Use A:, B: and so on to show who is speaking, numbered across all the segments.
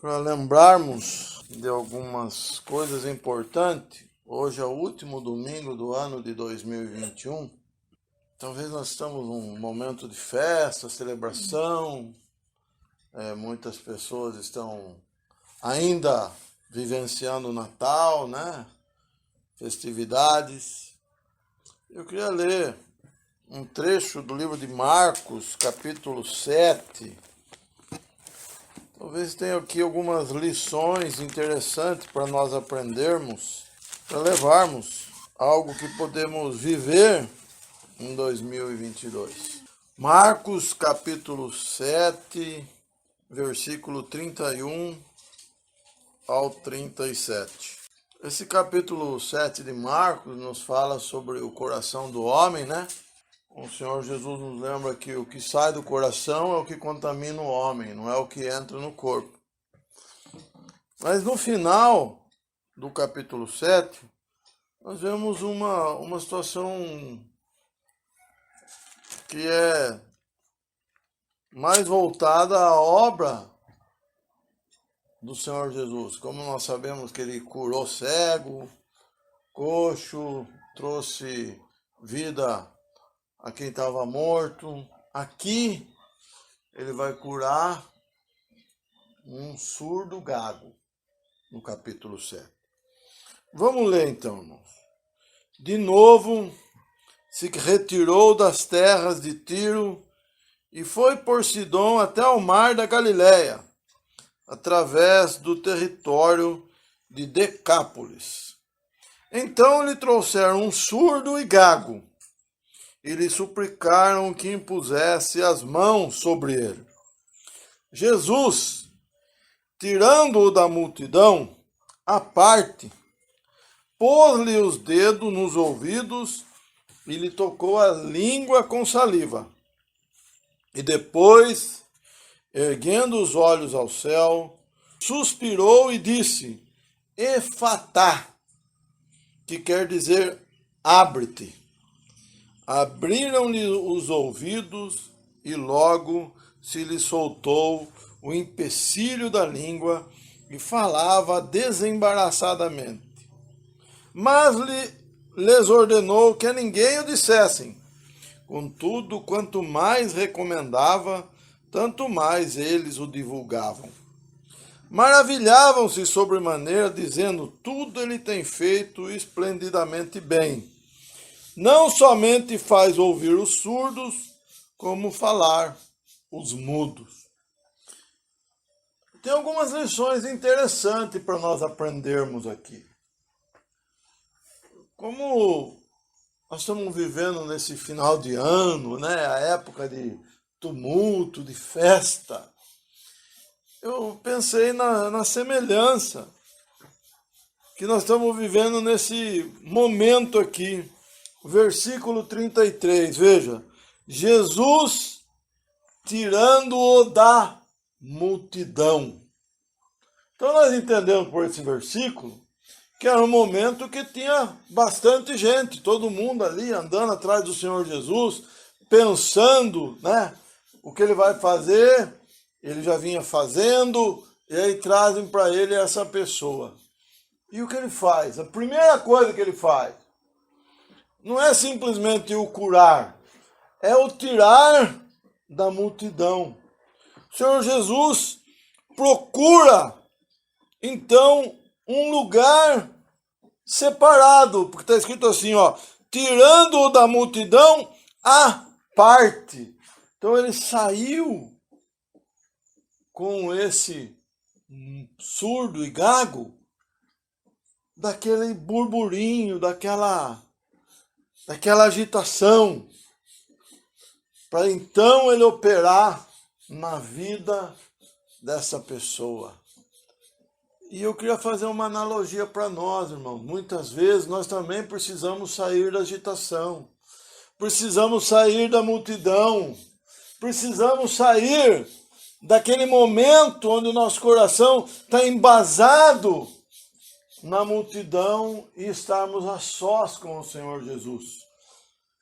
A: Para lembrarmos de algumas coisas importantes, hoje é o último domingo do ano de 2021. Talvez nós estamos num momento de festa, celebração. Muitas pessoas estão ainda vivenciando o Natal, né? Festividades. Eu queria ler um trecho do livro de Marcos, capítulo 7. Talvez tenha aqui algumas lições interessantes para nós aprendermos, para levarmos algo que podemos viver em 2022. Marcos, capítulo 7, versículo 31 ao 37. Esse capítulo 7 de Marcos nos fala sobre o coração do homem, né? O Senhor Jesus nos lembra que o que sai do coração é o que contamina o homem, não é o que entra no corpo. Mas no final do capítulo 7, nós vemos uma situação que é mais voltada à obra do Senhor Jesus. Como nós sabemos que ele curou cego, coxo, trouxe vida a quem estava morto. Aqui ele vai curar um surdo gago, no capítulo 7. Vamos ler então, irmãos. De novo, se retirou das terras de Tiro e foi por Sidom até o mar da Galileia, através do território de Decápolis. Então lhe trouxeram um surdo e gago, e lhe suplicaram que impusesse as mãos sobre ele. Jesus, tirando-o da multidão, à parte, pôs-lhe os dedos nos ouvidos e lhe tocou a língua com saliva. E depois, erguendo os olhos ao céu, suspirou e disse: Efatá, que quer dizer abre-te. Abriram-lhe os ouvidos e logo se lhe soltou o empecilho da língua e falava desembaraçadamente. Mas lhes ordenou que a ninguém o dissessem. Contudo, quanto mais recomendava, tanto mais eles o divulgavam. Maravilhavam-se sobremaneira, dizendo: tudo ele tem feito esplendidamente bem. Não somente faz ouvir os surdos, como falar os mudos. Tem algumas lições interessantes para nós aprendermos aqui. Como nós estamos vivendo nesse final de ano, né, a época de tumulto, de festa, eu pensei na semelhança que nós estamos vivendo nesse momento aqui. Versículo 33, veja, Jesus tirando-o da multidão. Então nós entendemos por esse versículo que era um momento que tinha bastante gente, todo mundo ali andando atrás do Senhor Jesus, pensando, né, o que ele vai fazer, ele já vinha fazendo, e aí trazem para ele essa pessoa. E o que ele faz? A primeira coisa que ele faz não é simplesmente o curar, é o tirar da multidão. O Senhor Jesus procura, então, um lugar separado, porque está escrito assim, ó, tirando-o da multidão à parte. Então ele saiu com esse surdo e gago daquele burburinho, daquela agitação, para então ele operar na vida dessa pessoa. E eu queria fazer uma analogia para nós, irmãos. Muitas vezes nós também precisamos sair da agitação, precisamos sair da multidão, precisamos sair daquele momento onde o nosso coração está embasado na multidão e estarmos a sós com o Senhor Jesus.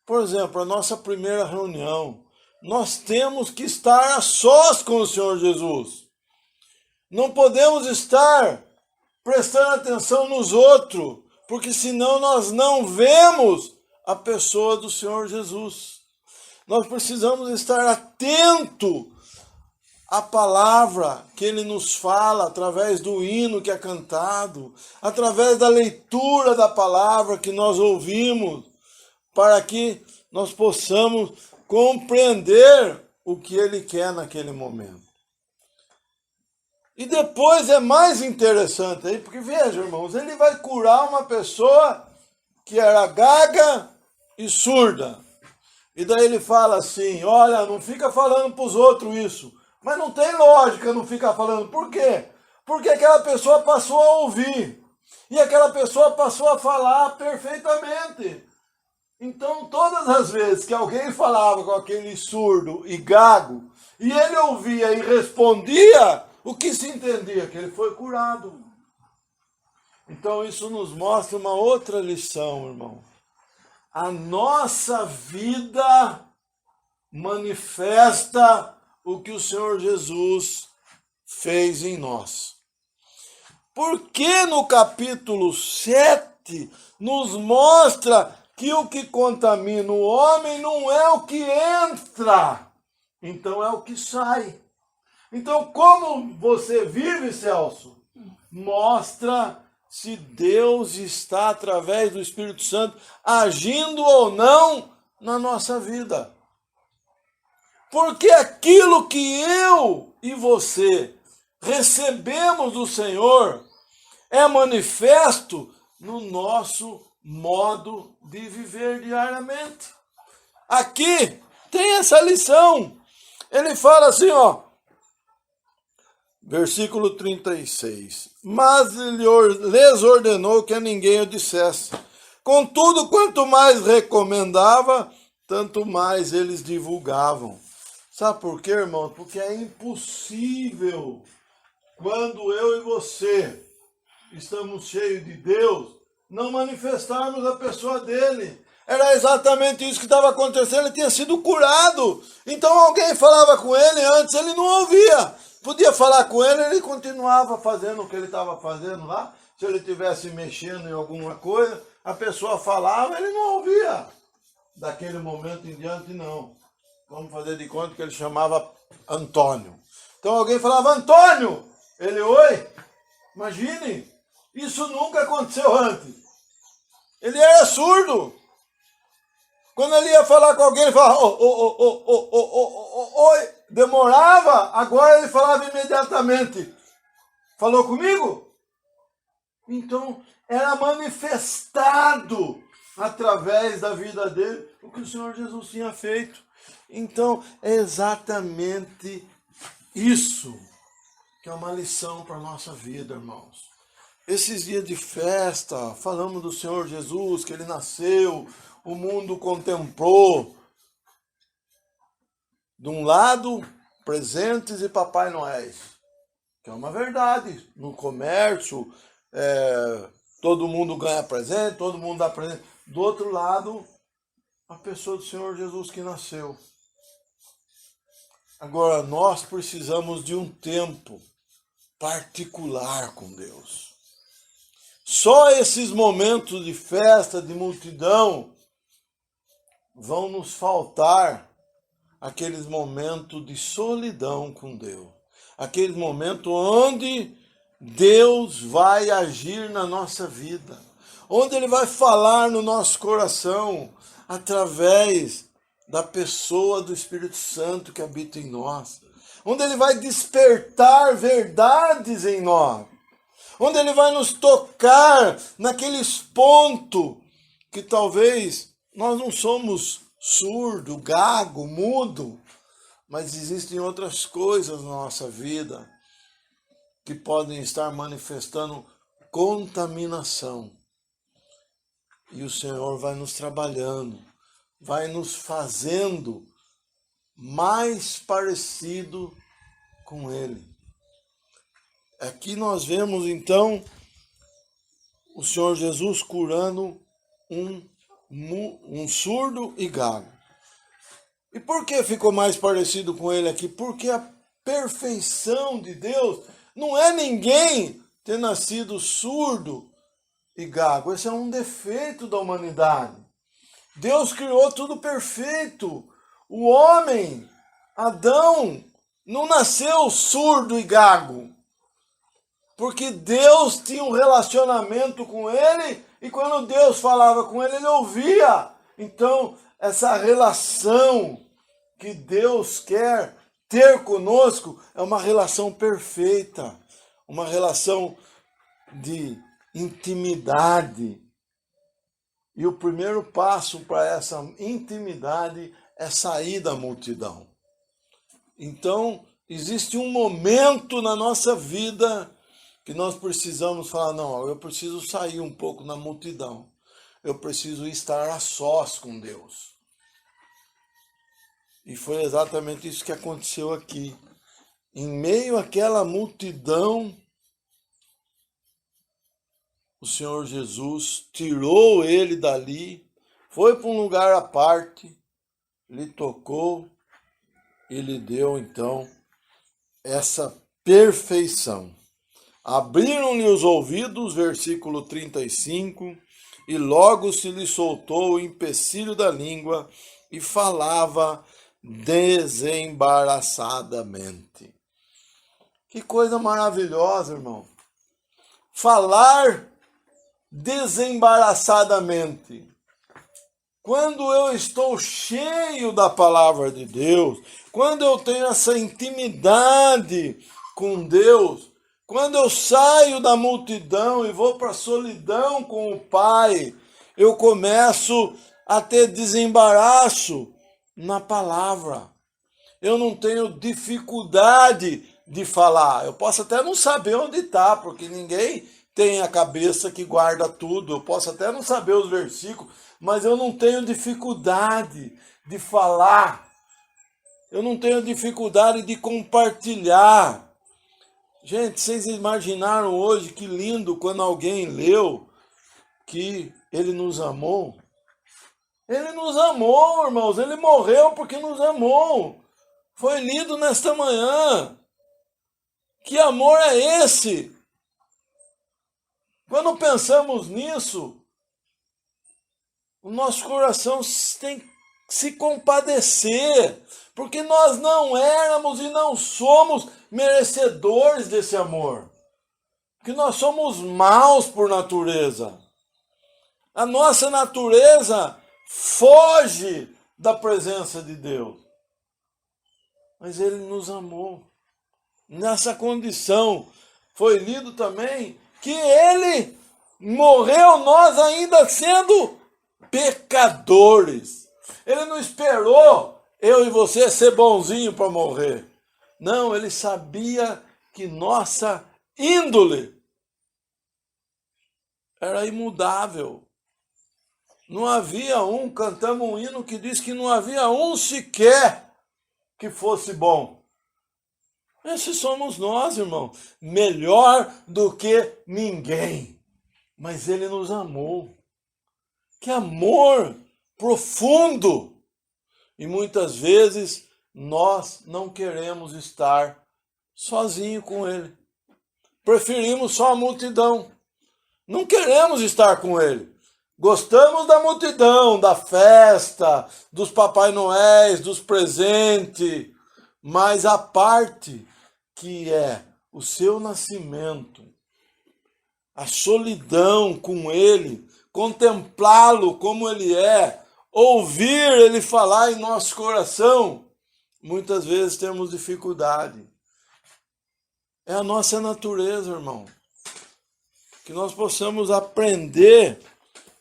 A: Por exemplo, a nossa primeira reunião, nós temos que estar a sós com o Senhor Jesus. Não podemos estar prestando atenção nos outros, porque senão nós não vemos a pessoa do Senhor Jesus. Nós precisamos estar atentos à palavra que Ele nos fala através do hino que é cantado, através da leitura da palavra que nós ouvimos, para que nós possamos compreender o que Ele quer naquele momento. E depois é mais interessante aí, porque veja, irmãos, Ele vai curar uma pessoa que era gaga e surda. E daí Ele fala assim, olha, não fica falando para os outros isso. Mas não tem lógica não ficar falando. Por quê? Porque aquela pessoa passou a ouvir. E aquela pessoa passou a falar perfeitamente. Então, todas as vezes que alguém falava com aquele surdo e gago, e ele ouvia e respondia, o que se entendia? Que ele foi curado. Então, isso nos mostra uma outra lição, irmão. A nossa vida manifesta o que o Senhor Jesus fez em nós. Porque no capítulo 7 nos mostra que o que contamina o homem não é o que entra, então é o que sai. Então, como você vive, Celso, mostra se Deus está, através do Espírito Santo, agindo ou não na nossa vida. Porque aquilo que eu e você recebemos do Senhor é manifesto no nosso modo de viver diariamente. Aqui tem essa lição. Ele fala assim, ó, versículo 36. Mas lhes ordenou que a ninguém o dissesse. Contudo, quanto mais recomendava, tanto mais eles divulgavam. Sabe por quê, irmão? Porque é impossível, quando eu e você estamos cheios de Deus, não manifestarmos a pessoa dele. Era exatamente isso que estava acontecendo, ele tinha sido curado. Então alguém falava com ele, antes ele não ouvia. Podia falar com ele, ele continuava fazendo o que ele estava fazendo lá. Se ele estivesse mexendo em alguma coisa, a pessoa falava, ele não ouvia. Daquele momento em diante, não. Vamos fazer de conta que ele chamava Antônio. Então alguém falava, Antônio! Ele, oi? Imagine, isso nunca aconteceu antes. Ele era surdo. Quando ele ia falar com alguém, ele falava, oi. Demorava, agora ele falava imediatamente. Falou comigo? Então, era manifestado através da vida dele o que o Senhor Jesus tinha feito. Então, é exatamente isso que é uma lição para a nossa vida, irmãos. Esses dias de festa, falamos do Senhor Jesus, que Ele nasceu, o mundo contemplou. De um lado, presentes e Papai Noéis, que é uma verdade. No comércio, todo mundo ganha presente, todo mundo dá presente. Do outro lado, a pessoa do Senhor Jesus que nasceu. Agora, nós precisamos de um tempo particular com Deus. Só esses momentos de festa, de multidão, vão nos faltar aqueles momentos de solidão com Deus. Aqueles momentos onde Deus vai agir na nossa vida. Onde Ele vai falar no nosso coração através da pessoa do Espírito Santo que habita em nós. Onde Ele vai despertar verdades em nós. Onde Ele vai nos tocar naqueles pontos que talvez nós não somos surdo, gago, mudo, mas existem outras coisas na nossa vida que podem estar manifestando contaminação. E o Senhor vai nos trabalhando, vai nos fazendo mais parecido com Ele. Aqui nós vemos então o Senhor Jesus curando um surdo e gago. E por que ficou mais parecido com ele aqui? Porque a perfeição de Deus Não é ninguém ter nascido surdo e gago. Esse é um defeito da humanidade. Deus criou tudo perfeito. O homem, Adão, não nasceu surdo e gago. Porque Deus tinha um relacionamento com ele e quando Deus falava com ele, ele ouvia. Então, essa relação que Deus quer ter conosco é uma relação perfeita, uma relação de intimidade. E o primeiro passo para essa intimidade é sair da multidão. Então, existe um momento na nossa vida que nós precisamos falar, não, eu preciso sair um pouco da multidão. Eu preciso estar a sós com Deus. E foi exatamente isso que aconteceu aqui. Em meio àquela multidão, o Senhor Jesus tirou ele dali, foi para um lugar à parte, lhe tocou e lhe deu então essa perfeição. Abriram-lhe os ouvidos, versículo 35, e logo se lhe soltou o empecilho da língua e falava desembaraçadamente. Que coisa maravilhosa, irmão. Falar desembaraçadamente. Quando eu estou cheio da palavra de Deus, quando eu tenho essa intimidade com Deus, quando eu saio da multidão e vou para a solidão com o Pai, eu começo a ter desembaraço na palavra. Eu não tenho dificuldade de falar. Eu posso até não saber onde está, porque ninguém tem a cabeça que guarda tudo. Eu posso até não saber os versículos, mas eu não tenho dificuldade de falar. Eu não tenho dificuldade de compartilhar. Gente, vocês imaginaram hoje que lindo quando alguém leu que ele nos amou? Ele nos amou, irmãos. Ele morreu porque nos amou. Foi lido nesta manhã. Que amor é esse? Quando pensamos nisso, o nosso coração tem que se compadecer, porque nós não éramos e não somos merecedores desse amor. Porque nós somos maus por natureza. A nossa natureza foge da presença de Deus. Mas Ele nos amou. Nessa condição, foi lido também que Ele morreu nós ainda sendo pecadores. Ele não esperou eu e você ser bonzinho para morrer. Não, Ele sabia que nossa índole era imutável. Não havia cantamos um hino que diz que não havia sequer que fosse bom. Esses somos nós, irmão. Melhor do que ninguém. Mas Ele nos amou. Que amor profundo! E muitas vezes nós não queremos estar sozinho com Ele. Preferimos só a multidão. Não queremos estar com Ele. Gostamos da multidão, da festa, dos Papai Noéis, dos presentes, mas a parte que é o seu nascimento, a solidão com Ele, contemplá-lo como Ele é, ouvir Ele falar em nosso coração, muitas vezes temos dificuldade. É a nossa natureza, irmão. Que nós possamos aprender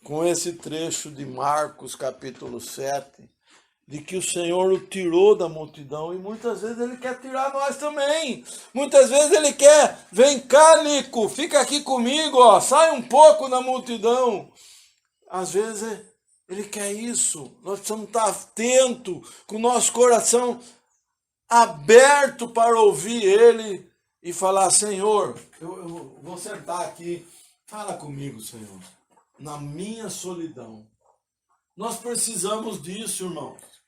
A: com esse trecho de Marcos, capítulo 7, de que o Senhor o tirou da multidão, e muitas vezes Ele quer tirar nós também. Muitas vezes Ele quer, vem cá, Nico, fica aqui comigo, ó, sai um pouco da multidão. Às vezes Ele quer isso. Nós precisamos estar atentos, com o nosso coração aberto para ouvir Ele e falar, Senhor, eu vou sentar aqui, fala comigo, Senhor, na minha solidão. Nós precisamos disso, irmãos.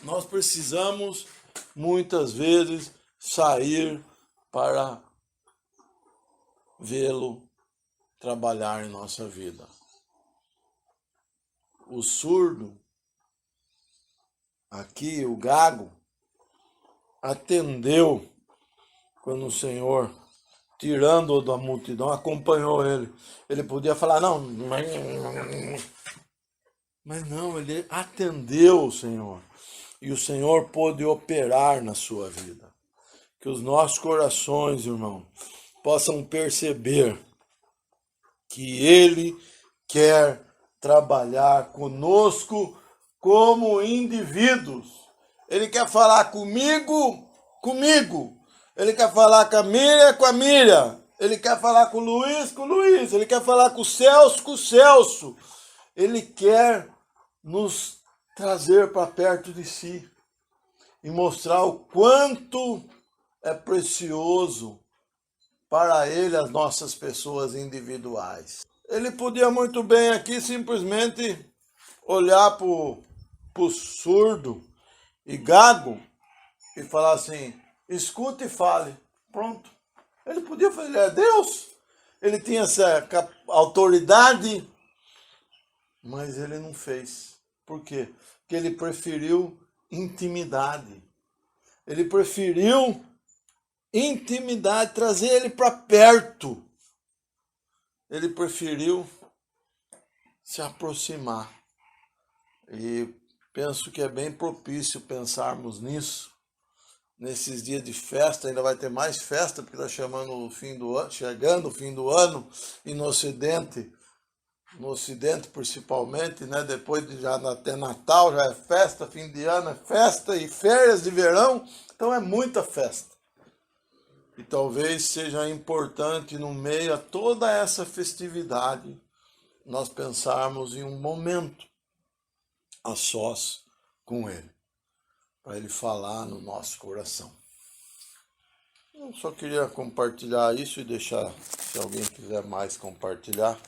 A: Nós precisamos, muitas vezes, sair para vê-lo trabalhar em nossa vida. O surdo, aqui, o gago, atendeu quando o Senhor, tirando-o da multidão, acompanhou ele. Ele podia falar, não, mas não, ele atendeu o Senhor. E o Senhor pôde operar na sua vida. Que os nossos corações, irmão, possam perceber que Ele quer trabalhar conosco como indivíduos. Ele quer falar comigo. Ele quer falar com a Miriam. Ele quer falar com o Luiz. Ele quer falar com o Celso. Ele quer nos trazer para perto de si e mostrar o quanto é precioso para ele as nossas pessoas individuais. Ele podia muito bem aqui simplesmente olhar para o surdo e gago e falar assim, escute e fale. Pronto. Ele podia fazer, ele é Deus. Ele tinha essa autoridade, mas ele não fez. Por quê? Porque ele preferiu intimidade. Ele preferiu intimidade, trazer ele para perto. Ele preferiu se aproximar. E penso que é bem propício pensarmos nisso. Nesses dias de festa, ainda vai ter mais festa, porque está chegando o fim do ano, e no Ocidente principalmente, né? Depois de já até Natal já é festa, fim de ano é festa e férias de verão, então é muita festa. E talvez seja importante, no meio a toda essa festividade, nós pensarmos em um momento a sós com Ele, para Ele falar no nosso coração. Eu só queria compartilhar isso e deixar, se alguém quiser mais compartilhar,